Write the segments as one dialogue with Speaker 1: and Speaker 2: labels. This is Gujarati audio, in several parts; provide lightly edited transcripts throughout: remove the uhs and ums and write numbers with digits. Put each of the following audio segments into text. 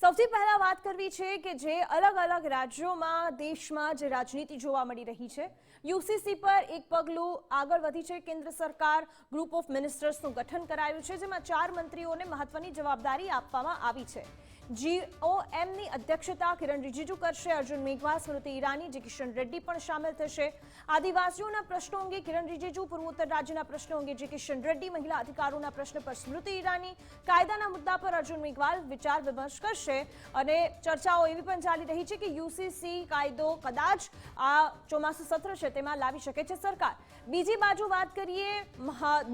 Speaker 1: સૌથી પહેલા વાત કરવી છે કે જે અલગ અલગ રાજ્યોમાં દેશમાં જે રાજનીતિ જોવા મળી રહી છે, યુસીસી પર એક પગલું આગળ વધી છે કેન્દ્ર સરકાર. ગ્રુપ ઓફ મિનિસ્ટર્સનું ગઠન કરાયું છે, જેમાં 4 મંત્રીઓને મહત્વની જવાબદારી આપવામાં આવી છે. જીઓએમની અધ્યક્ષતા કિરણ રિજિજુ કરશે. અર્જુન મેઘવાલ, સ્મૃતિ ઈરાની, જે કિશન રેડ્ડી પણ સામેલ થશે. આદિવાસીઓના પ્રશ્નો અંગે કિરણ રિજિજુ, પૂર્વોત્તર રાજ્યના પ્રશ્નો અંગે જે કિશન રેડ્ડી, મહિલા અધિકારોના પ્રશ્ન પર સ્મૃતિ ઈરાની, કાયદાના મુદ્દા પર અર્જુન મેઘવાલ વિચાર વિમર્શ કરશે. અને ચર્ચાઓ એવી પણ ચાલી રહી છે કે યુસીસી કાયદો કદાચ આ ચોમાસુ સત્ર છે તેમાં લાવી શકે છે સરકાર. બીજી બાજુ વાત કરીએ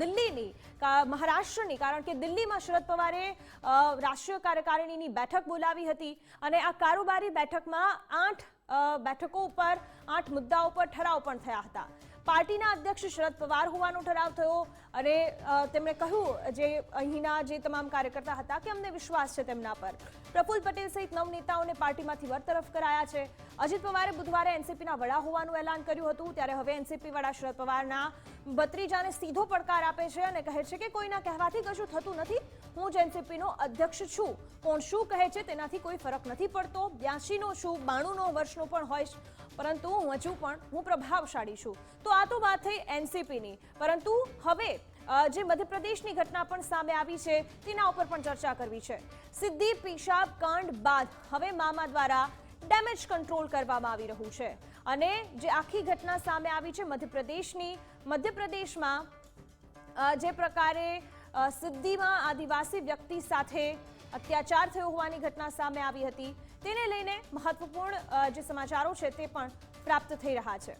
Speaker 1: દિલ્હીની, મહારાષ્ટ્રની, કારણ કે દિલ્હીમાં શરદ પવારે રાષ્ટ્રીય કાર્યકારિણીની બેઠક બોલાવી હતી અને આ કારોબારી બેઠકમાં 8 બેઠકો ઉપર 8 મુદ્દાઓ પર ઠરાવ પણ થયા હતા. પાર્ટીના અધ્યક્ષ શરદ પવાર હોવાનો ઠરાવ થયો અને તેમણે કહ્યું જે અહીંના જે તમામ કાર્યકર્તા હતા કે અમને વિશ્વાસ છે તેમના પર. પ્રફુલ્લ પટેલ સહિત 9 નેતાઓને પાર્ટીમાંથી બરતરફ કરાયા છે. અજીત પવારે બુધવારે એનસીપીના વડા હોવાનું એલાન કર્યું હતું, ત્યારે હવે એનસીપી વડા શરદ પવારના ભત્રીજાને સીધો પડકાર આપે છે અને કહે છે કે કોઈના કહેવાથી કશું થતું નથી, હું જ એનસીપીનો અધ્યક્ષ છું. કોણ શું કહે છે તેનાથી કોઈ ફરક નથી પડતો. 82નો છું, 92 વર્ષનો પણ હોઈશ, પરંતુ હજુ પણ હું પ્રભાવશાળી છું. તો આ તો વાત થઈ એનસીપીની, પરંતુ હવે જે મધ્યપ્રદેશની ઘટના પણ સામે આવી છે તેના ઉપર પણ ચર્ચા કરવી છે. સિદ્ધિ પેશાબ કાંડ બાદ હવે મામા દ્વારા ડેમેજ કંટ્રોલ કરવામાં આવી રહ્યું છે અને જે આખી ઘટના સામે આવી છે મધ્યપ્રદેશમાં જે પ્રકારે સિદ્ધિમાં આદિવાસી વ્યક્તિ સાથે અત્યાચાર થયો હોવાની ઘટના સામે આવી હતી, તેને લઈને મહત્વપૂર્ણ જે સમાચારો છે તે પણ પ્રાપ્ત થઈ રહ્યા છે.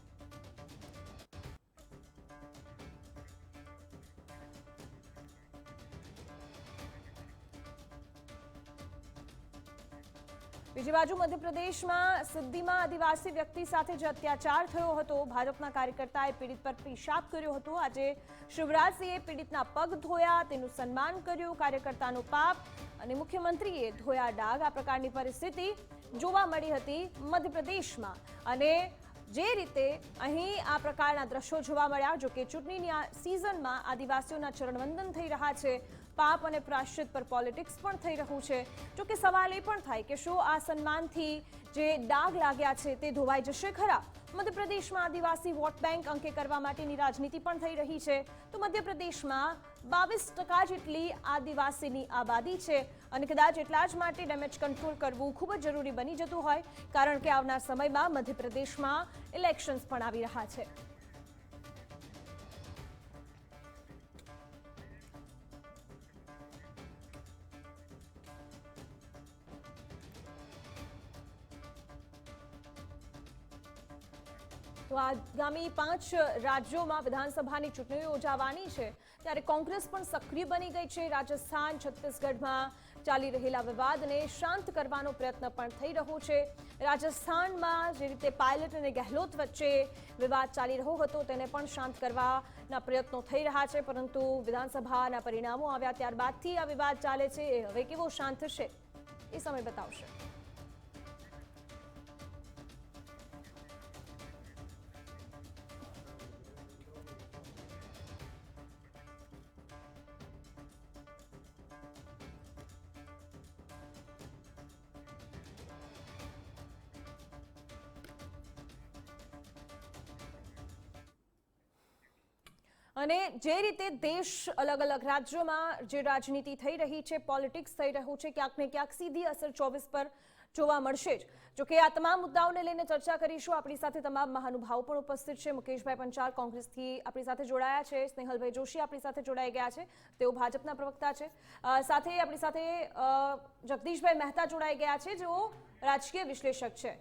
Speaker 1: બીજી બાજુ મધ્યપ્રદેશમાં સિદ્ધિમાં આદિવાસી વ્યક્તિ સાથે જે અત્યાચાર થયો હતો, ભાજપના કાર્યકર્તાએ પીડિત પર પેશાબ કર્યો હતો. આજે શિવરાજસિંહે પીડિતના પગ ધોયા, તેનું સન્માન કર્યું. કાર્યકર્તાનો પાપ અને મુખ્યમંત્રીએ ધોયા ડાઘ. આ પ્રકારની પરિસ્થિતિ જોવા મળી હતી મધ્યપ્રદેશમાં અને જે રીતે અહીં આ પ્રકારના દ્રશ્યો જોવા મળ્યા. જોકે ચૂંટણીની આ સિઝનમાં આદિવાસીઓના ચરણવંદન થઈ રહ્યા છે, પાપ અને પ્રાયશ્ચિત પર પોલિટિક્સ પણ થઈ રહ્યું છે. જોકે સવાલ એ પણ થાય કે શું આ સન્માનથી જે ડાઘ લાગ્યા છે તે ધોવાઈ જશે ખરા? મધ્યપ્રદેશમાં આદિવાસી વોટ બેંક અંકે કરવા માટેની રાજનીતિ પણ થઈ રહી છે. તો મધ્યપ્રદેશમાં 22% જેટલી આદિવાસીની આબાદી છે અને કદાચ એટલા જ માટે ડેમેજ કંટ્રોલ કરવું ખૂબ જ જરૂરી બની જતું હોય, કારણ કે આવનાર સમયમાં મધ્યપ્રદેશમાં ઇલેક્શન્સ પણ આવી રહ્યા છે. તો આગામી 5 રાજ્યોમાં વિધાનસભાની ચૂંટણીઓ યોજાવાની છે, ત્યારે કોંગ્રેસ પણ સક્રિય બની ગઈ છે. રાજસ્થાન, છત્તીસગઢમાં ચાલી રહેલા વિવાદને શાંત કરવાનો પ્રયત્ન પણ થઈ રહ્યો છે. રાજસ્થાનમાં જે રીતે પાયલટ અને ગેહલોત વચ્ચે વિવાદ ચાલી રહ્યો હતો તેને પણ શાંત કરવાના પ્રયત્નો થઈ રહ્યા છે, પરંતુ વિધાનસભાના પરિણામો આવ્યા ત્યારબાદથી આ વિવાદ ચાલે છે. એ હવે કેવો શાંત થશે એ સમય બતાવશે. અને જે રીતે દેશ અલગ અલગ રાજ્યોમાં જે રાજનીતિ થઈ રહી છે, પોલિટિક્સ થઈ રહ્યું છે, ક્યાંક ને ક્યાંક સીધી અસર 24 પર જોવા મળશે જ. જોકે આ તમામ મુદ્દાઓને લઈને ચર્ચા કરીશું. આપણી સાથે તમામ મહાનુભાવો પણ ઉપસ્થિત છે. મુકેશભાઈ પંચાલ કોંગ્રેસથી આપણી સાથે જોડાયા છે. સ્નેહલભાઈ જોશી આપણી સાથે જોડાઈ ગયા છે, તેઓ ભાજપના પ્રવક્તા છે. સાથે આપણી સાથે જગદીશભાઈ મહેતા જોડાઈ ગયા છે, જેઓ રાજકીય વિશ્લેષક છે.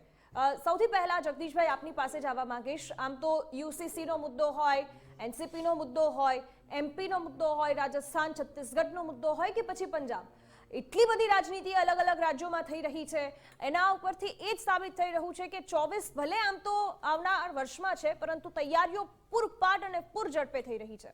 Speaker 1: સૌથી પહેલા જગદીશભાઈ આપની પાસે જ આવવા માંગીશ. આમ તો યુસીસીનો મુદ્દો હોય, એનસીપીનો મુદ્દો હોય, એમપીનો મુદ્દો હોય, રાજસ્થાન છત્તીસગઢનો મુદ્દો હોય કે પછી પંજાબ, એટલી બધી રાજનીતિ અલગ અલગ રાજ્યોમાં થઈ રહી છે. એના ઉપરથી એ જ સાબિત થઈ રહ્યું છે કે 24 ભલે આમ તો આવનાર વર્ષમાં છે, પરંતુ તૈયારીઓ પૂરપાટ અને પૂરઝડપે થઈ રહી છે.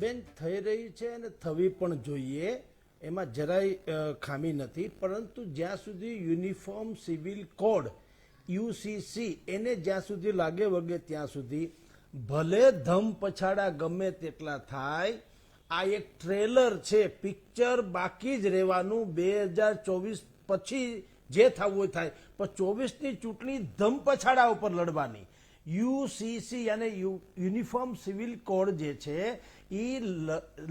Speaker 2: બેન, થઈ રહી છે અને થવી પણ જોઈએ, એમાં જરાય ખામી નથી. પરંતુ જ્યાં સુધી યુનિફોર્મ સિવિલ કોડ યુસીસી એને જ્યાં સુધી લાગે વગે ત્યાં સુધી ભલે ધમ પછાડા ગમે તેટલા થાય, આ એક ટ્રેલર છે, પિક્ચર બાકી જ રહેવાનું. 2024 પછી જે થવું હોય થાય, પણ 24ની ચૂંટણી ધમપછાડા ઉપર લડવાની. યુસીસી અને યુનિફોર્મ સિવિલ કોડ જે છે એ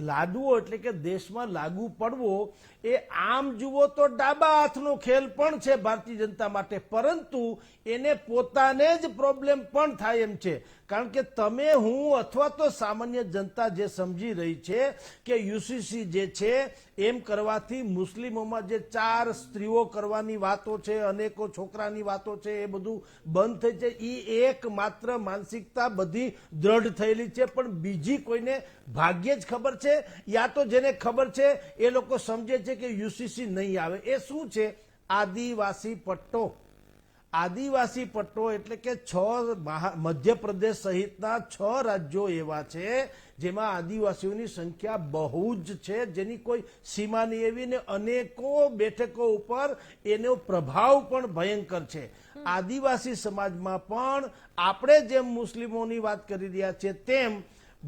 Speaker 2: લાદવો એટલે કે દેશમાં લાગુ પડવો એ આમ જુઓ તો ડાબા હાથનો ખેલ પણ છે ભારતીય જનતા માટે, પરંતુ એને પોતાને જ પ્રોબ્લેમ પણ થાય એમ છે. કારણ કે તમે, હું અથવા તો સામાન્ય જનતા જે સમજી રહી છે કે યુસીસી જે છે એમ કરવાથી મુસ્લિમોમાં જે 4 સ્ત્રીઓ કરવાની વાતો છે, અનેકો છોકરાની વાતો છે, એ બધું બંધ થઈ છે. એ એકમાત્ર માનસિકતા બધી દ્રઢ થયેલી છે, પણ બીજી કોઈને ભાગ્યે જ ખબર છે, યા તો જેને ખબર છે એ લોકો સમજે છે કે યુસીસી નહીં આવે. એ શું છે? આદિવાસી પટ્ટો. આદિવાસી પટ્ટો એટલે કે મધ્યપ્રદેશ સહિતના 6 રાજ્યો એવા છે જેમાં આદિવાસીઓની સંખ્યા બહુ જ છે, જેની કોઈ સીમા નહીં એવી, ને અનેકો બેઠકો ઉપર એનો પ્રભાવ પણ ભયંકર છે. આદિવાસી સમાજમાં પણ આપણે જેમ મુસ્લિમોની વાત કરી રહ્યા છીએ તેમ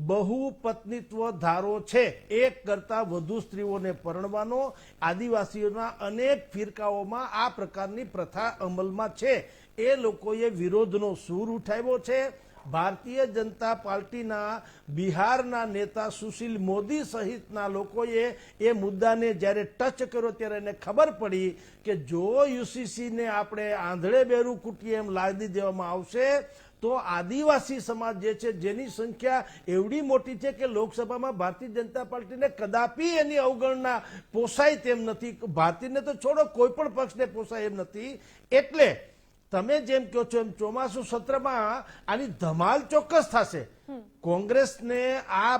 Speaker 2: બહુપત્નીત્વ ધારો છે. એક કરતા વધુ સ્ત્રીઓને પરણવાનો આદિવાસીઓના અનેક ફિરકાઓમાં આ પ્રકારની પ્રથા અમલમાં છે. એ લોકોએ વિરોધનો સૂર ઉઠાવ્યો છે. ભારતીય જનતા પાર્ટીના બિહારના નેતા સુશીલ મોદી સહિતના લોકોએ એ મુદ્દાને જ્યારે ટચ કર્યો ત્યારે એને ખબર પડી કે જો યુસીસીને આપણે આંધળે બેરું કૂટીએ એમ લાદી દેવામાં આવશે તો આદિવાસી સમાજ જે છે, જેની સંખ્યા એવડી મોટી છે કે લોકસભામાં ભારતીય જનતા પાર્ટીને કદાપી એની અવગણના પોસાય તેમ નથી. ભારતીયને તો છોડો, કોઈ પણ પક્ષને પોસાય એમ નથી. એટલે તમે જેમ કહો છો એમ ચોમાસુ સત્રમાં આની ધમાલ ચોક્કસ થશે. કોંગ્રેસને આ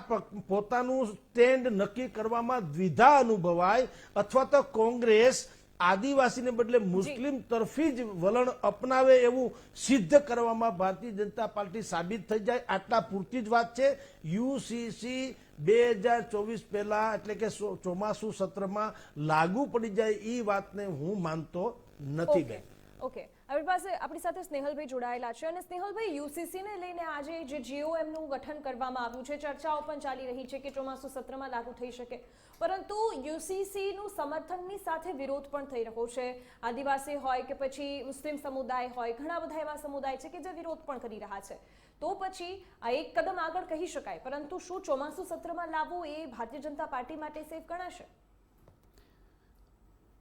Speaker 2: પોતાનું સ્ટેન્ડ નક્કી કરવામાં દ્વિધા અનુભવાય, અથવા તો કોંગ્રેસ આદિવાસીને બદલે મુસ્લિમ તરફી જ વલણ અપનાવે એવું સિદ્ધ કરવામાં ભારતીય જનતા પાર્ટી સાબિત થઈ જાય, આટલા પૂરતી જ વાત છે. યુસીસી 2024 પહેલા એટલે કે ચોમાસુ સત્રમાં લાગુ પડી જાય એ વાતને હું માનતો નથી. બેન
Speaker 1: ઓકે, આપણી સાથે સ્નેહલભાઈ જોડાયેલા છે. અને સ્નેહલભાઈ, યુસીસીને લઈને આજે જે જીઓએમનું ગઠન કરવામાં આવ્યું છે, ચર્ચાઓ પણ ચાલી રહી છે કે ચોમાસુ સત્રમાં લાગુ થઈ શકે, પરંતુ યુસીસીનું સમર્થનની સાથે વિરોધ પણ થઈ રહ્યો છે. આદિવાસી હોય કે પછી મુસ્લિમ સમુદાય હોય, ઘણા બધા એવા સમુદાય છે કે જે વિરોધ પણ કરી રહ્યા છે. તો પછી આ એક કદમ આગળ કહી શકાય, પરંતુ શું ચોમાસુ સત્રમાં લાવવું એ ભારતીય જનતા પાર્ટી માટે સેફ ગણાશે?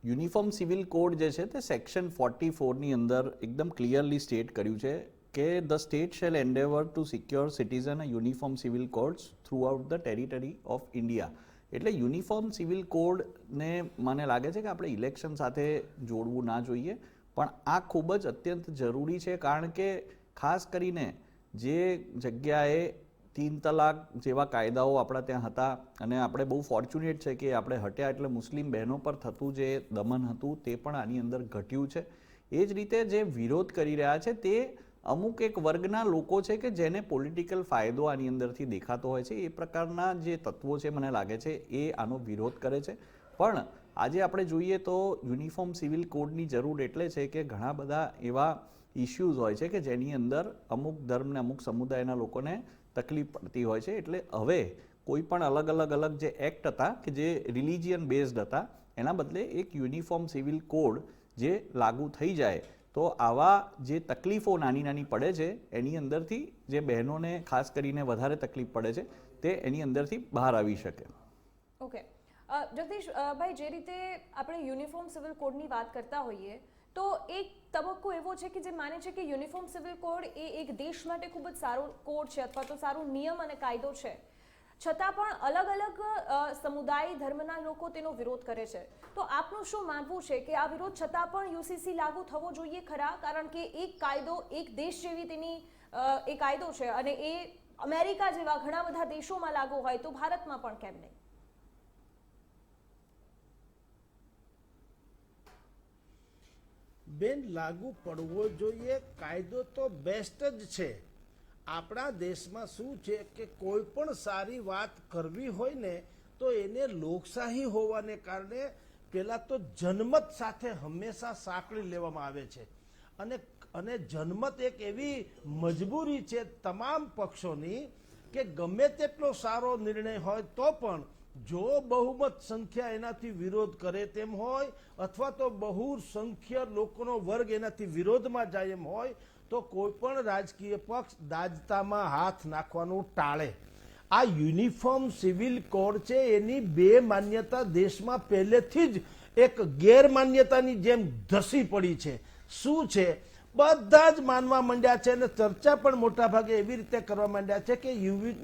Speaker 3: યુનિફોર્મ સિવિલ કોડ જે છે તે સેક્શન 44ની અંદર એકદમ ક્લિયરલી સ્ટેટ કર્યું છે કે the state shall endeavour to secure citizen a uniform civil codes throughout the territory of India. એટલે યુનિફોર્મ સિવિલ કોડને મને લાગે છે કે આપણે ઇલેક્શન સાથે જોડવું ના જોઈએ, પણ આ ખૂબ જ અત્યંત જરૂરી છે. કારણ કે ખાસ કરીને જે જગ્યાએ 3 તલાક જેવા કાયદાઓ આપણા ત્યાં હતા, અને આપણે બહુ ફોર્ચ્યુનેટ છે કે આપણે હટ્યા એટલે મુસ્લિમ બહેનો પર થતું જે દમન હતું તે પણ આની અંદર ઘટ્યું છે. એ જ રીતે જે વિરોધ કરી રહ્યા છે તે અમુક એક વર્ગના લોકો છે કે જેને પોલિટિકલ ફાયદો આની અંદરથી દેખાતો હોય છે. એ પ્રકારના જે તત્વો છે મને લાગે છે એ આનો વિરોધ કરે છે. પણ આજે આપણે જોઈએ તો યુનિફોર્મ સિવિલ કોડની જરૂર એટલે છે કે ઘણા બધા એવા ઇશ્યુઝ હોય છે કે જેની અંદર અમુક ધર્મને અમુક સમુદાયના લોકોને તકલીફ પડતી હોય છે. એટલે હવે કોઈ પણ અલગ જે એક્ટ હતા કે જે રિલિજિયન બેઝડ હતા, એના બદલે એક યુનિફોર્મ સિવિલ કોડ જે લાગુ થઈ જાય તો આવા જે તકલીફો નાની પડે છે એની અંદરથી જે બહેનોને ખાસ કરીને વધારે તકલીફ પડે છે તે એની અંદરથી બહાર આવી શકે.
Speaker 1: ઓકે, જગદીશ ભાઈ, જે રીતે આપણે યુનિફોર્મ સિવિલ કોડની વાત કરતા હોઈએ તો એક તબક્કો એવો છે કે જે માને છે કે યુનિફોર્મ સિવિલ કોડ એ એક દેશ માટે ખૂબ જ સારો કોડ છે અથવા તો સારો નિયમ અને કાયદો છે, છતાં પણ અલગ સમુદાય ધર્મના લોકો તેનો વિરોધ કરે છે. તો આપનું શું માનવું છે કે આ વિરોધ છતાં પણ યુસીસી લાગુ થવો જોઈએ ખરા? કારણ કે એક કાયદો એક દેશ જેવી તેની એ કાયદો છે, અને એ અમેરિકા જેવા ઘણા બધા દેશોમાં લાગુ હોય તો ભારતમાં પણ કેમ નહીં?
Speaker 2: બેન, લાગુ પડવો જોઈએ. કાયદો તો બેસ્ટ જ છે. આપણા દેશમાં શું છે કે કોઈ પણ સારી વાત કરવી હોય ને તો એને લોકશાહી હોવાને કારણે પેલા તો જનમત સાથે હંમેશા સાંકળી લેવામાં આવે છે. અને જનમત એક એવી મજબૂરી છે તમામ પક્ષોની કે ગમે તેટલો સારો નિર્ણય હોય તો પણ જો બહુમત સંખ્યા એનાથી વિરોધ કરે તેમ હોય અથવા તો બહુસંખ્ય લોકોનો વર્ગ એનાથી વિરોધમાં જાય એમ હોય તો કોઈ પણ રાજકીય પક્ષ દાજતામાં હાથ નાખવાનું ટાળે. આ યુનિફોર્મ સિવિલ કોડ છે એની બે માન્યતા દેશમાં પહેલેથી જ એક ગેરમાન્યતાની જેમ ધસી પડી છે. શું છે? બધા જ માનવા માંડ્યા છે અને ચર્ચા પણ મોટા ભાગે એવી રીતે કરવા માંડ્યા છે કે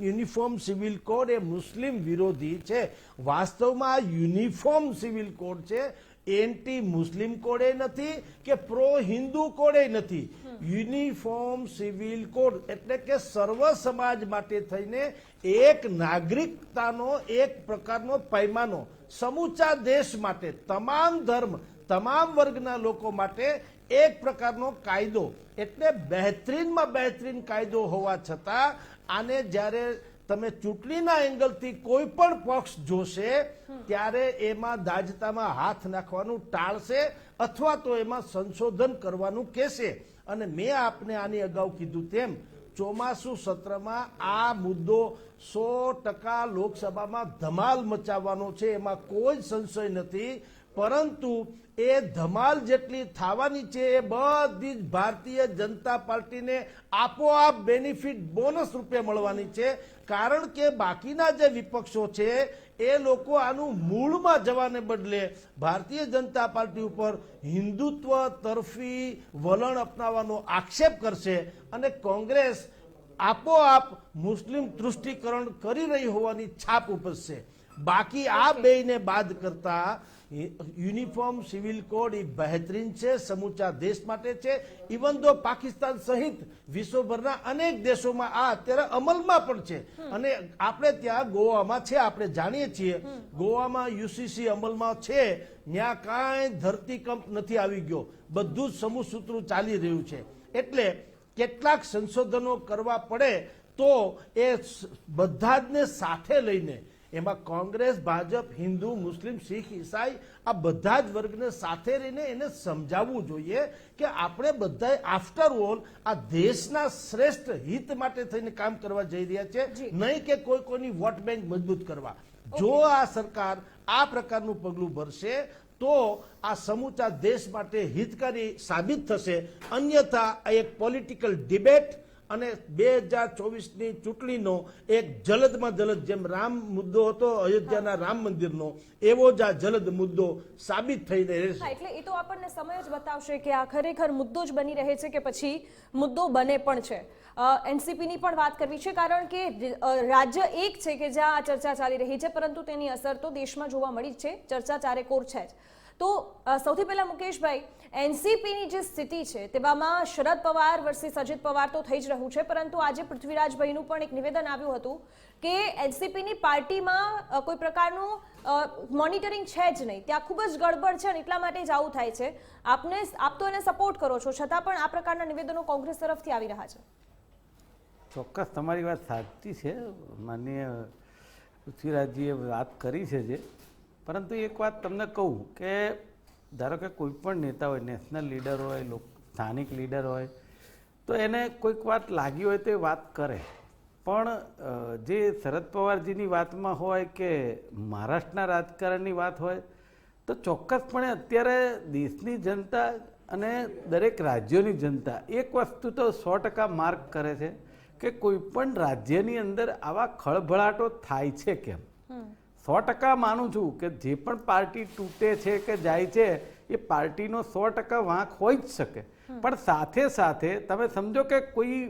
Speaker 2: યુનિફોર્મ સિવિલ કોડ એ મુસ્લિમ વિરોધી છે. વાસ્તવમાં આ યુનિફોર્મ સિવિલ કોડ છે, એન્ટી મુસ્લિમ કોડે નથી કે પ્રો હિન્દુ કોડે નથી. યુનિફોર્મ સિવિલ કોડ એટલે કે સર્વ સમાજ માટે થઈને એક નાગરિકતાનો એક પ્રકારનો પૈમાનો, સમૂચા દેશ માટે તમામ ધર્મ તમામ વર્ગના લોકો માટે એક પ્રકારનો કાયદો, એટલે બહેતરીનમાં બહેતરીન કાયદો હોવા છતાં આને જ્યારે તમે ચૂંટણીના એંગલથી કોઈ પણ પક્ષ જોશે ત્યારે એમાં દાજતામાં હાથ નાખવાનું ટાળશે અથવા તો એમાં સંશોધન કરવાનું કહેશે. અને મેં આપને આની અગાઉ કીધું તેમ ચોમાસુ સત્રમાં આ મુદ્દો 100% લોકસભામાં ધમાલ મચાવવાનો છે, એમાં કોઈ સંશય નથી. પરંતુ એ ધમાલ જેટલી થવાની છે એ બધી જ ભારતીય જનતા પાર્ટીને આપોઆપ બેનિફિટ બોનસ રૂપે મળવાની છે. કારણ કે બાકીના જે વિપક્ષો છે એ લોકો આનું મૂળમાં જવાને બદલે ભારતીય જનતા પાર્ટી ઉપર હિન્દુત્વ તરફી વલણ અપનાવવાનો આક્ષેપ કરશે અને કોંગ્રેસ આપોઆપ મુસ્લિમ તૃષ્ટિકરણ કરી રહી હોવાની છાપ ઉપજશે. બાકી આ બેયને બાદ કરતા યુનિફોર્મ સિવિલ કોડ એ બહેતરીન છે, સમૂચા દેશ માટે છે. ઇવન દો પાકિસ્તાન સહિત વિશ્વભરના અનેક દેશોમાં આ અત્યારે અમલમાં પણ છે. અને આપણે ત્યાં ગોવામાં છે, આપણે જાણીએ છીએ ગોવામાં યુસીસી અમલમાં છે, ત્યાં કાંઈ ધરતીકંપ નથી આવી ગયો, બધું જ સમૂહ સૂત્રું ચાલી રહ્યું છે. એટલે કેટલાક સંશોધનો કરવા પડે તો એ બધા જને સાથે લઈને એમાં કોંગ્રેસ, ભાજપ, હિન્દુ, મુસ્લિમ, શીખ, ઈસાઈ આ બધા જ વર્ગને સાથે રહીને એને સમજાવવું જોઈએ કે આપણે બધાએ આફ્ટર ઓલ આ દેશના શ્રેષ્ઠ હિત માટે થઈને કામ કરવા જઈ રહ્યા છે, નહીં કે કોઈ કોઈની વોટ બેંક મજબૂત કરવા. જો આ સરકાર આ પ્રકારનું પગલું ભરશે તો આ સમૂચા દેશ માટે હિતકારી સાબિત થશે. અન્યથા આ એક પોલિટિકલ ડિબેટ અને 2024ની ચૂંટણીનો એક જલદમાં જલદ, જેમ રામ મુદ્દો હતો અયોધ્યાના રામ મંદિરનો, એવો જ આ જલદ મુદ્દો સાબિત થઈને રહેશે.
Speaker 1: એટલે એ તો આપણને સમય જ બતાવશે કે આ ખરેખર મુદ્દો જ બની રહે છે કે પછી મુદ્દો બને પણ છે. એનસીપીની પણ વાત કરવી છે કારણ કે રાજ્ય એક છે કે જ્યાં આ ચર્ચા ચાલી રહી છે, પરંતુ તેની અસર તો દેશમાં જોવા મળી જ છે. ચર્ચા ચારેકોર છે જ. તો સૌથી પહેલા મુકેશભાઈ, એનસીપીની જે સ્થિતિ છે તેવામાં શરદ પવાર વર્સિસ અજિત પવાર તો થઈ જ રહ્યું છે, પરંતુ આજે પૃથ્વીરાજભાઈનું પણ એક નિવેદન આવ્યું હતું કે એનસીપીની પાર્ટીમાં કોઈ પ્રકારનું મોનિટરિંગ છે જ નહીં, ત્યાં ખૂબ જ ગડબડ છે અને એટલા માટે જ આવું થાય છે. આપ તો એને સપોર્ટ કરો છો, છતાં પણ આ પ્રકારના નિવેદનો કોંગ્રેસ તરફથી આવી રહ્યા છે.
Speaker 4: ચોક્કસ તમારી વાત સાચી છે, માનનીય પૃથ્વીરાજજીએ વાત કરી છે જે, પરંતુ એક વાત તમને કહું કે ધારો કે કોઈ પણ નેતા હોય, નેશનલ લીડર હોય, સ્થાનિક લીડર હોય, તો એને કોઈક વાત લાગી હોય તો એ વાત કરે. પણ જે શરદ પવારજીની વાતમાં હોય કે મહારાષ્ટ્રના રાજકારણની વાત હોય તો ચોક્કસપણે અત્યારે દેશની જનતા અને દરેક રાજ્યોની જનતા એક વસ્તુ તો 100% માર્ક કરે છે કે કોઈ પણ રાજ્યની અંદર આવા ખળભળાટો થાય છે કેમ. 100% માનું છું કે જે પણ પાર્ટી તૂટે છે કે જાય છે એ પાર્ટીનો 100% વાંક હોઈ જ શકે, પણ સાથે સાથે તમે સમજો કે કોઈ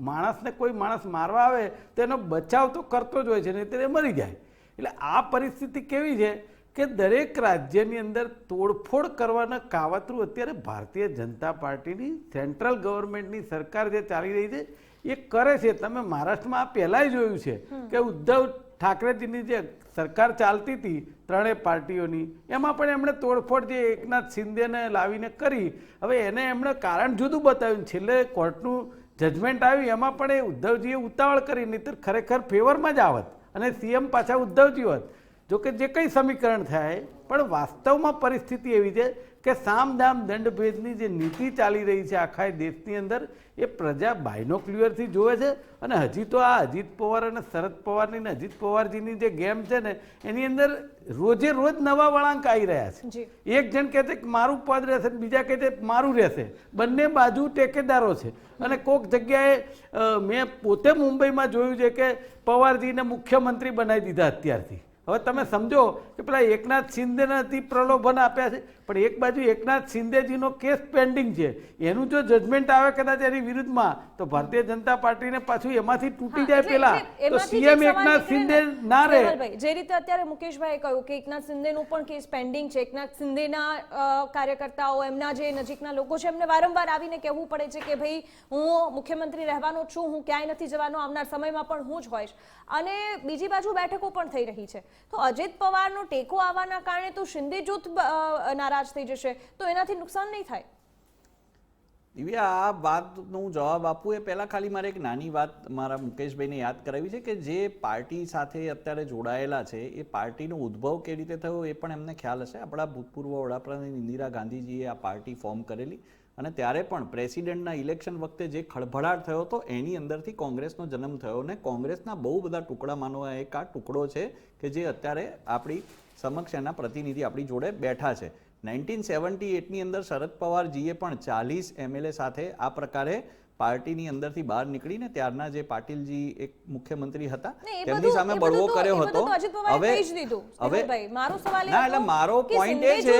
Speaker 4: માણસને કોઈ માણસ મારવા આવે તો એનો બચાવ તો કરતો જ હોય છે, નહીં તો એ મરી જાય. એટલે આ પરિસ્થિતિ કેવી છે કે દરેક રાજ્યની અંદર તોડફોડ કરવાના કાવતરું અત્યારે ભારતીય જનતા પાર્ટીની સેન્ટ્રલ ગવર્મેન્ટની સરકાર જે ચાલી રહી છે એ કરે છે. તમે મહારાષ્ટ્રમાં આ પહેલાંય જોયું છે કે ઉદ્ધવ ઠાકરેજીની જે સરકાર ચાલતી હતી ત્રણેય પાર્ટીઓની, એમાં પણ એમણે તોડફોડ જે એકનાથ શિંદેને લાવીને કરી. હવે એને એમણે કારણ જુદું બતાવ્યું, છેલ્લે કોર્ટનું જજમેન્ટ આવ્યું એમાં પણ એ ઉદ્ધવજીએ ઉતાવળ કરી, નહીંતર ખરેખર ફેવરમાં જ આવત અને સીએમ પાછા ઉદ્ધવજી હોત. જો કે જે કંઈ સમીકરણ થાય પણ વાસ્તવમાં પરિસ્થિતિ એવી છે કે સામ દામ દંડ ભેદની જે નીતિ ચાલી રહી છે આખા દેશની અંદર એ પ્રજા બાયનોક્યુલરથી જોવે છે. અને હજી તો આ અજીત પવાર અને શરદ પવારની ને અજીત પવારજીની જે ગેમ છે ને એની અંદર રોજે રોજ નવા વળાંક આવી રહ્યા છે. એક જણ કહે છે કે મારું પદ રહેશે, બીજા કહે છે મારું રહેશે. બંને બાજુ ટેકેદારો છે. અને કોઈક જગ્યાએ મેં પોતે મુંબઈમાં જોયું છે કે પવારજીને મુખ્યમંત્રી બનાવી દીધા અત્યારથી. હવે તમે સમજો કે પેલા એકનાથ શિંદેનાથી પ્રલોભન આપ્યા છે, પણ એક બાજુ એકનાથ શિંદેજીનો કેસ પેન્ડિંગ છે. એનું જો જજમેન્ટ આવે કદાચ એની વિરુદ્ધમાં તો ભારતીય જનતા પાર્ટીને પાછું એમાંથી તૂટી જાય પેલા તો સીએમ એકનાથ શિંદે ના રહે.
Speaker 1: જે રીતે અત્યારે મુકેશભાઈએ કહ્યું કે એકનાથ શિંદેનું પણ કેસ પેન્ડિંગ છે, એકનાથ શિંદેના કાર્યકર્તાઓ, એમના જે નજીકના લોકો છે, એમને વારંવાર આવીને કહેવું પડે છે કે ભાઈ હું મુખ્યમંત્રી રહેવાનો છું, હું ક્યાંય નથી જવાનો, આવનાર સમયમાં પણ હું જ હોઈશ. અને બીજી બાજુ બેઠકો પણ થઈ રહી છે. તો અજીત પવારનો ટેકો આવવાના કારણે તો શિંદે જૂથ નારાજ થઈ જશે, તો એનાથી નુકસાન નહીં થાય?
Speaker 3: દિવ્યા, આ વાતનો જવાબ આપું એ પહેલાં ખાલી મારે એક નાની વાત મારા મુકેશભાઈને યાદ કરાવી છે કે જે પાર્ટી સાથે અત્યારે જોડાયેલા છે એ પાર્ટીનો ઉદ્ભવ કેવી રીતે થયો એ પણ એમને ખ્યાલ હશે. આપણા ભૂતપૂર્વ વડાપ્રધાન ઇન્દિરા ગાંધીજીએ આ પાર્ટી ફોર્મ કરેલી અને ત્યારે પણ પ્રેસિડેન્ટના ઇલેક્શન વખતે જે ખળભળાટ થયો હતો એની અંદરથી કોંગ્રેસનો જન્મ થયો. અને કોંગ્રેસના બહુ બધા ટુકડામાંનો એક આ ટુકડો છે કે જે અત્યારે આપણી સમક્ષ એના પ્રતિનિધિ આપણી જોડે બેઠા છે. 1978ની અંદર શરદ પવારજીએ પણ 40 MLA સાથે આ પ્રકારે પાર્ટીની અંદરથી બહાર નીકળીને ત્યારના જે પાટીલજી એક મુખ્યમંત્રી હતા તેમની સામે બળવો કર્યો હતો. હવે ના, એટલે મારો પોઈન્ટ એ છે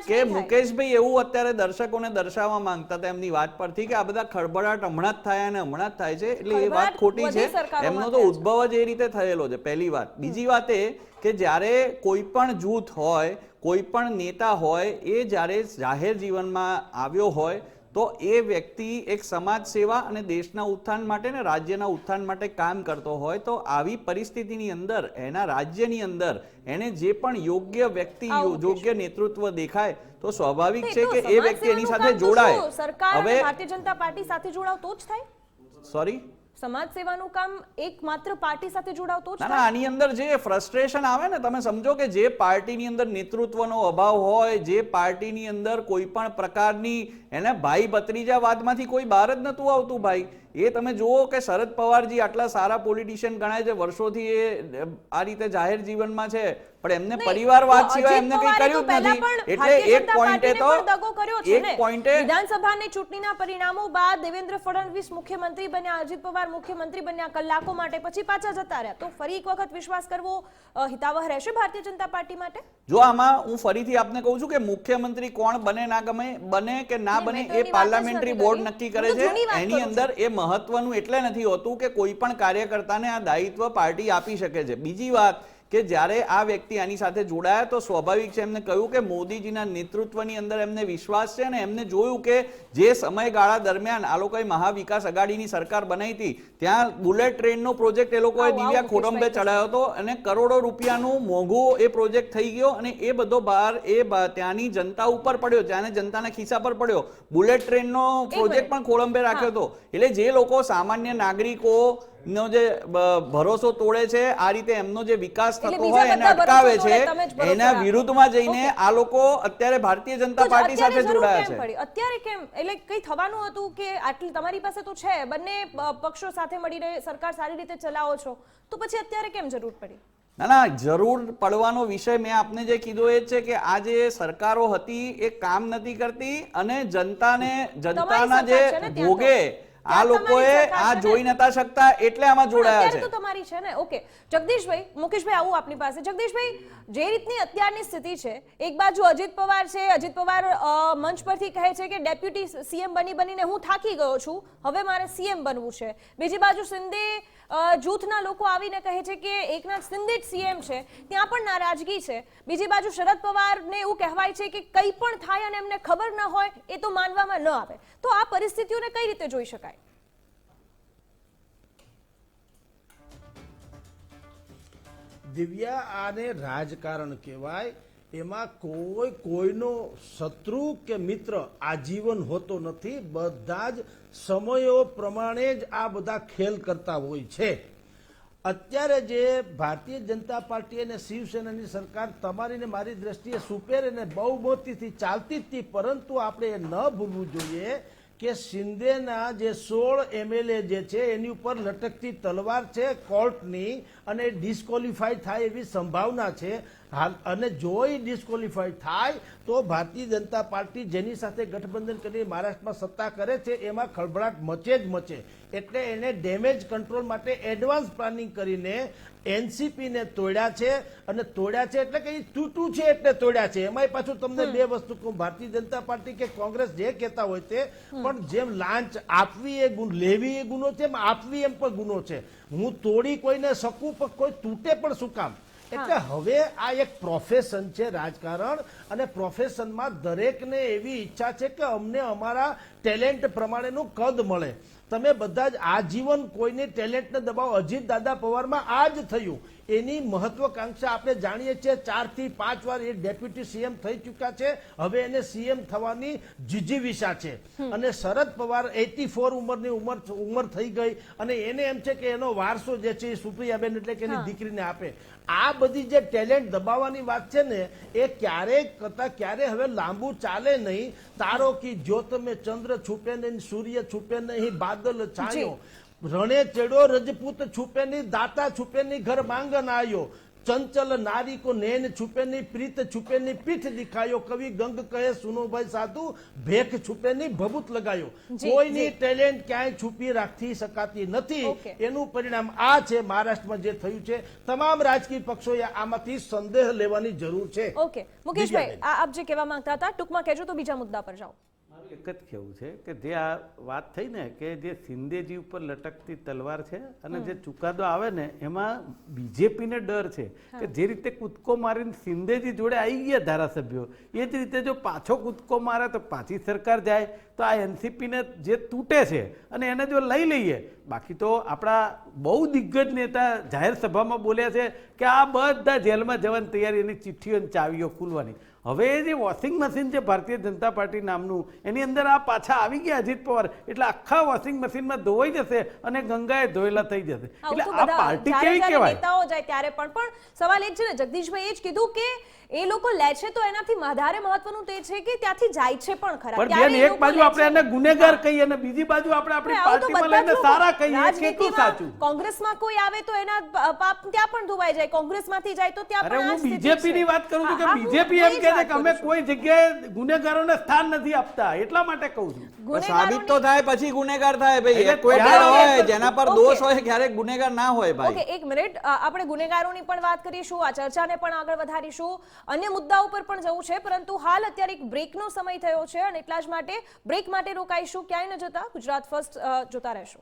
Speaker 3: કે મુકેશભાઈ એવું અત્યારે દર્શકોને દર્શાવવા માંગતા હતા એમની વાત પરથી કે આ બધા ખળભળાટ હમણાં જ થયા અને હમણાં જ થાય છે, એટલે એ વાત ખોટી છે. એમનો તો ઉદ્ભવ જ એ રીતે થયેલો છે, પહેલી વાત. બીજી વાત એ કે જ્યારે કોઈ પણ જૂથ હોય, કોઈ પણ નેતા હોય, એ જ્યારે જાહેર જીવનમાં આવ્યો હોય તો એ વ્યક્તિ એક સમાજ સેવા અને દેશના ઉત્થાન માટે ને રાજ્યના ઉત્થાન માટે કામ કરતો હોય તો આવી પરિસ્થિતિની અંદર એના રાજ્યની અંદર એને જે પણ યોગ્ય વ્યક્તિ, યોગ્ય નેતૃત્વ દેખાય તો સ્વાભાવિક છે કે એ વ્યક્તિ એની સાથે જોડાય.
Speaker 1: હવે ભારતીય જનતા પાર્ટી સાથે જોડાવ તો જ થાય.
Speaker 3: સોરી,
Speaker 1: સમાજ સેવાનું કામ એક માત્ર પાર્ટી સાથે જોડાવ તો જ
Speaker 3: ના, આની અંદર જે ફ્રસ્ટ્રેશન આવે ને, તમે સમજો કે જે પાર્ટીની અંદર નેતૃત્વનો અભાવ હોય, જે પાર્ટીની અંદર કોઈ પણ પ્રકારની એને ભાઈ ભત્રીજા વાદમાંથી કોઈ બહાર જ નતું આવતું. ભાઈ, એ તમે જુઓ કે શરદ પવારજી આટલા સારા પોલિટિશિયન ગણાય છે, વર્ષોથી એ આ રીતે જાહેર જીવનમાં છે, પણ એમને પરિવારવાદ સિવાય એમને કંઈ કર્યું જ નથી. એટલે એક પોઈન્ટે તો એક પોઈન્ટે
Speaker 1: વિધાનસભાની ચૂંટણીના પરિણામો બાદ દેવેન્દ્ર ફડણવીસ મુખ્યમંત્રી બન્યા, અજીત પવાર મુખ્યમંત્રી બન્યા કલાકો માટે, પછી પાછા જતા રહ્યા. તો ફરી એક વખત વિશ્વાસ કરવો હિતાવહ રહેશે ભારતીય જનતા પાર્ટી માટે?
Speaker 3: જો આમાં હું ફરીથી આપને કહું છું કે મુખ્યમંત્રી કોણ બને ના ગમે, બને કે ના બને એ પાર્લામેન્ટરી બોર્ડ નક્કી કરે છે. એની અંદર એ મહત્વનું એટલે નથી હોતું કે કોઈ પણ કાર્યકર્તાને આ દાયિત્વ પાર્ટી આપી શકે છે. બીજી વાત કે જ્યારે આ વ્યક્તિ આની સાથે જોડાયા તો સ્વાભાવિક છે, એમને કહ્યું કે મોદીજીના નેતૃત્વની અંદર એમને વિશ્વાસ છે અને એમને જોયું કે જે સમયગાળા દરમિયાન આ લોકોએ મહાવિકાસ અઘાડીની સરકાર બનાવી હતી ત્યાં બુલેટ ટ્રેનનો પ્રોજેક્ટ એ લોકોએ દિવ્યા ખોડંબે ચડાવ્યો હતો અને કરોડો રૂપિયાનું મોંઘું એ પ્રોજેક્ટ થઈ ગયો અને એ બધો ભાર એ ત્યાંની જનતા ઉપર પડ્યો, ત્યાંની જનતાના ખિસ્સા પર પડ્યો. બુલેટ ટ્રેનનો પ્રોજેક્ટ પણ ખોડંબે રાખ્યો હતો. એટલે જે લોકો સામાન્ય નાગરિકો નો જે ભરોસો તોડે છે, આ રીતે એમનો જે વિકાસ થતો હોય એને અટકાવે છે, એના વિરુદ્ધમાં જઈને આ લોકો અત્યારે ભારતીય જનતા પાર્ટી સાથે જોડાયા છે.
Speaker 1: અત્યારે કેમ? એટલે કઈ થવાનું હતું કે આટલી તમારી પાસે તો છે, બંને પક્ષો સાથે મળીને સરકાર સારી રીતે ચલાવો છો, તો પછી અત્યારે કેમ જરૂર પડી?
Speaker 3: ના, જરૂર પડવાનો વિષય મેં આપને જે કીધું એ છે કે આ જે સરકારો હતી એ કામ નથી કરતી અને જનતાના જે ભોગે આ લોકોએ આ જોઈ નતા શકતા એટલે આમાં જોડાયા છે.
Speaker 1: તો તમારી છે ને. ઓકે જગદીશભાઈ, મુકેશભાઈ આવું આપની પાસે. જગદીશભાઈ, જે રીતની અત્યારની સ્થિતિ છે, એક બાજુ અજીત પવાર છે, અજીત પવાર મંચ પરથી કહે છે કે ડેપ્યુટી સીએમ બનીને હું થાકી ગયો છું, હવે મારે સીએમ બનવું છે. બીજી બાજુ શિંદે જૂથના લોકો આવીને કહે છે કે એકનાથ શિંદે જ સીએમ છે, ત્યાં પણ નારાજગી છે. બીજી બાજુ શરદ પવારને એવું કહેવાય છે કે કંઈ પણ થાય અને એમને ખબર ન હોય એ તો માનવામાં ન આવે. તો આ પરિસ્થિતિઓને કઈ રીતે જોઈ શકાય?
Speaker 2: દિવ્યા, આને રાજકારણ કહેવાય. એમાં કોઈનો શત્રુ કે મિત્ર આજીવન હોતો નથી. બધા જ સમયો પ્રમાણે જ આ બધા ખેલ કરતા હોય છે. અત્યારે જે ભારતીય જનતા પાર્ટી અને શિવસેનાની સરકાર તમારી ને મારી દ્રષ્ટિએ સુપેર અને બહુમતીથી ચાલતી જ હતી, પરંતુ આપણે એ ન ભૂલવું જોઈએ કે શિંદેના જે 16 MLA જે છે એની ઉપર લટકતી તલવાર છે કોર્ટની, અને ડિસ્કોલિફાઈ થાય એવી સંભાવના છે હાલ. અને જો એ ડિસ્કોલિફાઈ થાય તો ભારતીય જનતા પાર્ટી જેની સાથે ગઠબંધન કરી મહારાષ્ટ્રમાં સત્તા કરે છે એમાં ખળભળાટ મચે જ મચે. એટલે એને ડેમેજ કંટ્રોલ માટે એડવાન્સ પ્લાનિંગ કરીને એનસીપી ને તોડ્યા છે, અને તોડ્યા છે એટલે કે એ તૂટું છે એટલે તોડ્યા છે. એમાંય પાછું તમને બે વસ્તુ કહું, ભારતીય જનતા પાર્ટી કે કોંગ્રેસ જે કહેતા હોય તે, પણ જેમ લાંચ આપવી એ લેવી એ ગુનો છે, એમ આપવી એમ પણ ગુનો છે. હું તોડી કોઈને શકું પણ કોઈ તૂટે પણ શું કામ? એટલે હવે આ એક પ્રોફેશન છે રાજકારણ, અને પ્રોફેશનમાં દરેકને એવી ઈચ્છા છે કે અમને અમારા ટેલેન્ટ પ્રમાણેનું કદ મળે. તમે બધા જ આજીવન કોઈની ટેલેન્ટને દબાવો. અજીત દાદા પવારમાં આ જ થયું. એની મહત્વકાંક્ષા આપણે જાણીએ છીએ, 4 થી 5 વાર એ ડેપ્યુટી સીએમ થઈ ચૂક્યા છે. હવે એને સીએમ થવાની જીજીવિષા છે. અને શરદ પવાર 84 ઉંમરની ઉંમર થઈ ગઈ, અને એને એમ છે કે એનો વારસો જે છે એ સુપ્રિયાબેન એટલે કે એની દીકરીને આપે. આ બધી જે ટેલેન્ટ દબાવવાની વાત છે ને, એ ક્યારેય કરતા ક્યારે હવે લાંબુ ચાલે નહીં. તારો કી જ્યોત મેં ચંદ્ર છુપે નહીં, સૂર્ય છુપે નહીં, બાદલ છાયો, રણે ચેડો રજપૂત છુપે નહીં, દાતા છુપે નહીં, ઘર માંગન આયો, ચંચલ નારી કો નैन છુપે નહીં, પ્રીત છુપે નહીં, પીઠ દિખાયો, કવિ ગંગ કહે સુનો ભાઈ સાધુ, ભેખ છુપે નહીં, ભભૂત લગાયો. કોઈની ટેલેન્ટ ક્યાંય છુપી રાખી શકાતી નથી. એનું પરિણામ આ છે. મહારાષ્ટ્રમાં જે થયું છે, તમામ રાજકીય પક્ષોએ આમાંથી સંદેહ લેવાની જરૂર છે.
Speaker 1: ઓકે મુકેશભાઈ, આપ જે કહેવા માંગતા હતા ટૂંકમાં કહેજો તો બીજા મુદ્દા પર જાઓ.
Speaker 4: મારું એક જ કહેવું છે કે જે આ વાત થઈ ને કે જે શિંદેજી ઉપર લટકતી તલવાર છે, અને જે ચુકાદો આવે ને એમાં બીજેપીને ડર છે કે જે રીતે કૂદકો મારીને શિંદેજી જોડે આવી ગયા ધારાસભ્યો, એ જ રીતે જો પાછો કૂદકો મારે તો પાછી સરકાર જાય તો આ એનસીપીને જે તૂટે છે અને એને જો લઈ લઈએ. બાકી તો આપણા બહુ દિગ્ગજ નેતા જાહેર સભામાં બોલ્યા છે કે આ બધા જેલમાં જવાની તૈયારી, એની ચિઠ્ઠીઓ અને ચાવીઓ ખુલવાની. હવે જે વોશિંગ મશીન છે ભારતીય જનતા પાર્ટી નામનું, એની અંદર આ પાછા આવી ગયા અજીત પવાર, એટલે આખા વોશિંગ મશીનમાં ધોવાઈ જશે અને ગંગાએ ધોયેલા થઈ જશે. એટલે આ પાર્ટી કેવી કહેવાય?
Speaker 1: નેતાઓ જાય ત્યારે પણ સવાલ એ જ છે ને, જગદીશભાઈ એ જ કીધું કે એ લોકો લે છે તો એનાથી વધારે મહત્વનું તે છે કે ત્યાંથી જાય છે પણ ખરા.
Speaker 4: પણ એક બાજુ આપણે એને ગુનેગાર કહીએ અને બીજી બાજુ આપણે આપણી પાર્ટીમાં લઈને સારા કહીએ, કેટલું સાચું?
Speaker 1: કોંગ્રેસમાં કોઈ આવે તો એના પાપ ત્યાં પણ ધોવાઈ જાય, કોંગ્રેસમાંથી જાય તો ત્યાં પણ.
Speaker 4: હું બીજેપીની વાત કરું છું કે બીજેપી એમ કહે છે કે અમે કોઈ જગ્યાએ ગુનેગારોને સ્થાન નથી આપતા, એટલા માટે કહું છું.
Speaker 3: સાબિત તો થાય પછી ગુનેગાર થાય ભાઈ. કોઈ હોય જેના પર દોષ હોય ક્યારેક ગુનેગાર ના હોય ભાઈ.
Speaker 1: ઓકે, એક મિનિટ, આપણે ગુનેગારોની પણ વાત કરીશું, આ ચર્ચાને પણ આગળ વધારીશું, અન્ય મુદ્દાઓ પર પણ જવું છે, પરંતુ હાલ અત્યારે એક બ્રેકનો સમય થયો છે અને એટલા જ માટે બ્રેક માટે રોકાઈશું. ક્યાંય ન જતા, ગુજરાત ફર્સ્ટ જોતા રહેશો.